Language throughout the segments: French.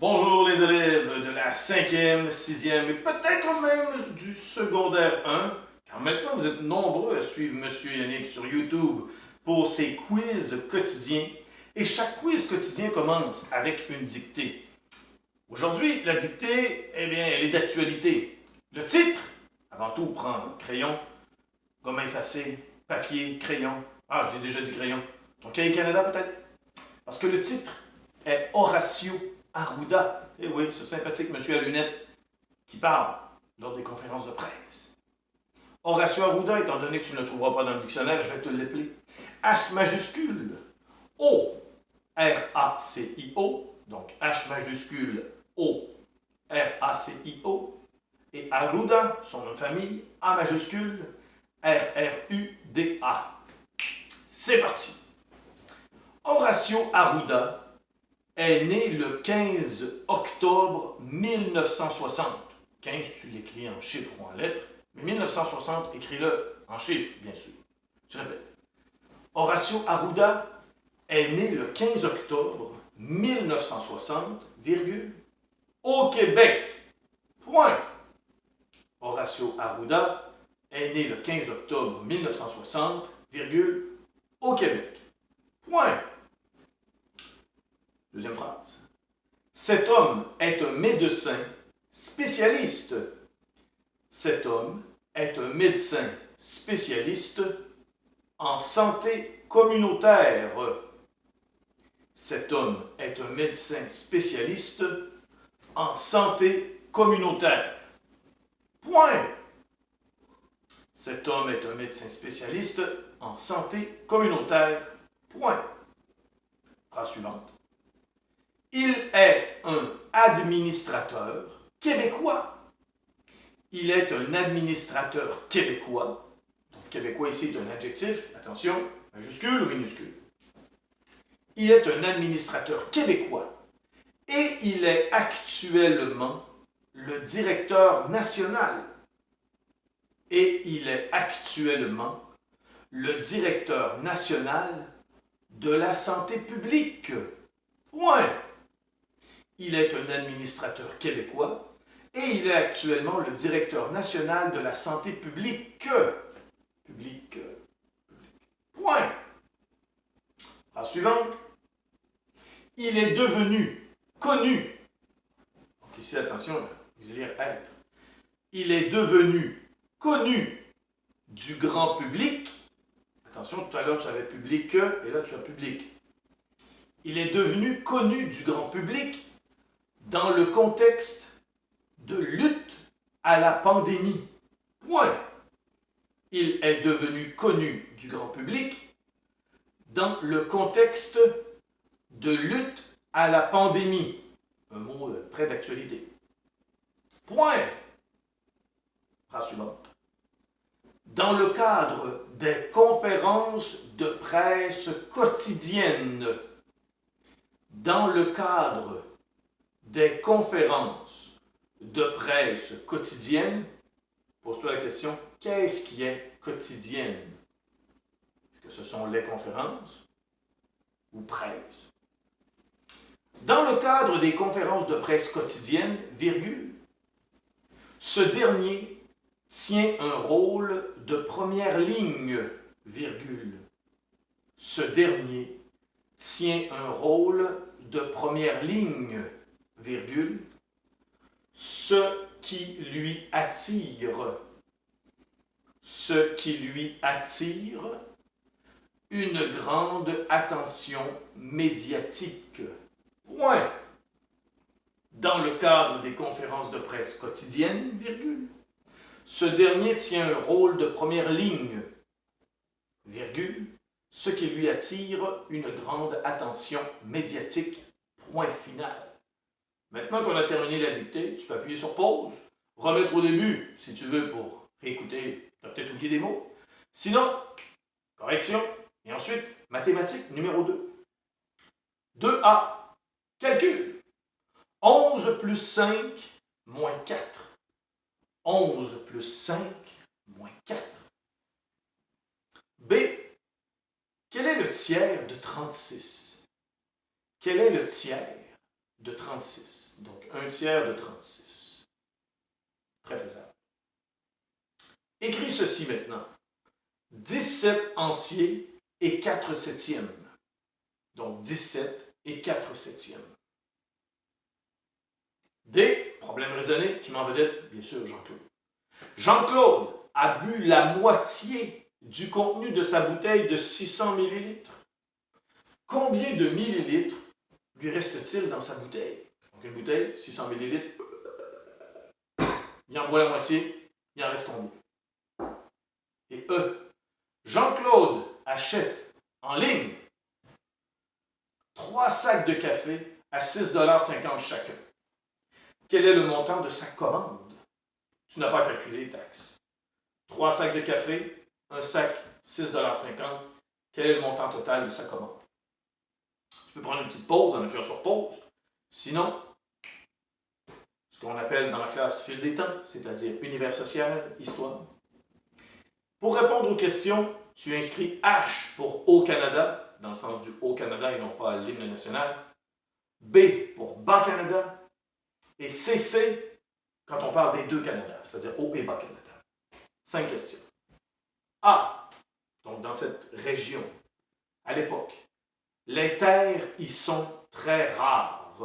Bonjour les élèves de la 5e, 6e et peut-être même du secondaire 1, car maintenant vous êtes nombreux à suivre Monsieur Yannick sur YouTube pour ses quiz quotidiens. Et chaque quiz quotidien commence avec une dictée. Aujourd'hui, la dictée, eh bien, elle est d'actualité. Le titre, avant tout, prends crayon, gomme effacée, papier, crayon. Ah, j'ai déjà dit crayon. Ton cahier Canada peut-être? Parce que le titre est Horacio Arruda. Eh oui, ce sympathique monsieur à lunettes qui parle lors des conférences de presse. Horacio Arruda, étant donné que tu ne le trouveras pas dans le dictionnaire, je vais te l'appeler. H majuscule O R A C I O, donc H majuscule O R A C I O, et Arruda, son nom de famille, A majuscule R R U D A. C'est parti. Horacio Arruda est né le 15 octobre 1960. 15, tu l'écris en chiffres ou en lettres, mais 1960, écris-le en chiffres, bien sûr. Je répète. Horacio Arruda est né le 15 octobre 1960, virgule, au Québec. Point. Horacio Arruda est né le 15 octobre 1960, virgule, au Québec. Point. Deuxième phrase. Cet homme est un médecin spécialiste. Cet homme est un médecin spécialiste en santé communautaire. Cet homme est un médecin spécialiste en santé communautaire. Point. Cet homme est un médecin spécialiste en santé communautaire. Point. Phrase suivante. Il est un administrateur québécois. Il est un administrateur québécois. Donc, québécois ici est un adjectif. Attention, majuscule ou minuscule. Il est un administrateur québécois et il est actuellement le directeur national. Et il est actuellement le directeur national de la santé publique. Point. Il est un administrateur québécois et il est actuellement le directeur national de la santé publique. Publique. Point. Phrase suivante. Il est devenu connu. Donc ici, attention, auxiliaire être. Il est devenu connu du grand public. Attention, tout à l'heure tu avais public et là tu as public. Il est devenu connu du grand public dans le contexte de lutte à la pandémie. Point. Il est devenu connu du grand public dans le contexte de lutte à la pandémie. Un mot très d'actualité. Point. Phrase suivante. Dans le cadre des conférences de presse quotidiennes, dans le cadre des conférences de presse quotidiennes, pose-toi la question, qu'est-ce qui est quotidienne? Est-ce que ce sont les conférences ou presse? Dans le cadre des conférences de presse quotidiennes, virgule, ce dernier tient un rôle de première ligne, virgule. Ce dernier tient un rôle de première ligne, virgule, ce qui lui attire une grande attention médiatique. Point. Dans le cadre des conférences de presse quotidiennes, virgule, ce dernier tient un rôle de première ligne, virgule, ce qui lui attire une grande attention médiatique. Point final. Maintenant qu'on a terminé la dictée, tu peux appuyer sur pause, remettre au début si tu veux pour réécouter, tu as peut-être oublié des mots. Sinon, correction, et ensuite, mathématiques numéro 2. 2A, calcul. 11 plus 5 moins 4. 11 plus 5 moins 4. B. Quel est le tiers de 36? Quel est le tiers de 36. Donc, 1/3 de 36. Très faisable. Écris ceci maintenant. 17 entiers et 4 septièmes. Donc, 17 et 4 septièmes. D. Problème raisonné qui m'en vedette, bien sûr, Jean-Claude. Jean-Claude a bu la moitié du contenu de sa bouteille de 600 millilitres. Combien de millilitres lui reste-t-il dans sa bouteille? Donc, une bouteille, 600 millilitres. Il en boit la moitié, il en reste combien? Et E. Jean-Claude achète en ligne 3 sacs de café à 6,50 $ chacun. Quel est le montant de sa commande? Tu n'as pas calculé les taxes. 3 sacs de café, un sac, 6,50 $. Quel est le montant total de sa commande? Tu peux prendre une petite pause en appuyant sur pause. Sinon, ce qu'on appelle dans la classe fil des temps, c'est-à-dire univers social, histoire. Pour répondre aux questions, tu inscris H pour Haut-Canada, dans le sens du Haut-Canada et non pas l'hymne national. B pour Bas-Canada. Et CC quand on parle des deux Canada, c'est-à-dire Haut et Bas-Canada. 5 questions. A. Donc dans cette région, à l'époque, les terres y sont très rares.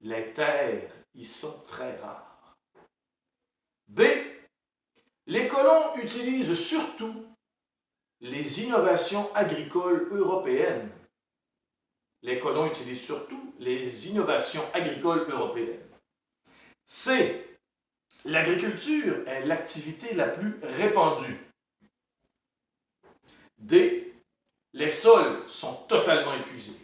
Les terres y sont très rares. B. Les colons utilisent surtout les innovations agricoles européennes. Les colons utilisent surtout les innovations agricoles européennes. C. L'agriculture est l'activité la plus répandue. D. Les sols sont totalement épuisés.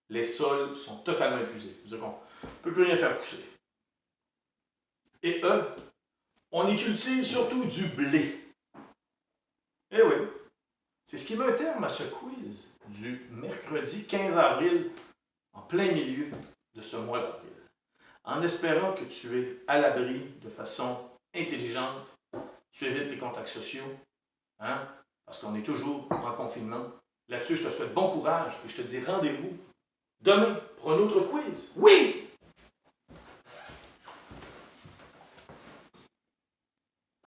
Les sols sont totalement épuisés. C'est-à-dire qu'on ne peut plus rien faire pousser. Et E. On y cultive surtout du blé. Eh oui. C'est ce qui met un terme à ce quiz du mercredi 15 avril, en plein milieu de ce mois d'avril. En espérant que tu es à l'abri de façon intelligente, tu évites les contacts sociaux, hein? Parce qu'on est toujours en confinement. Là-dessus, je te souhaite bon courage et je te dis rendez-vous demain pour un autre quiz. Oui!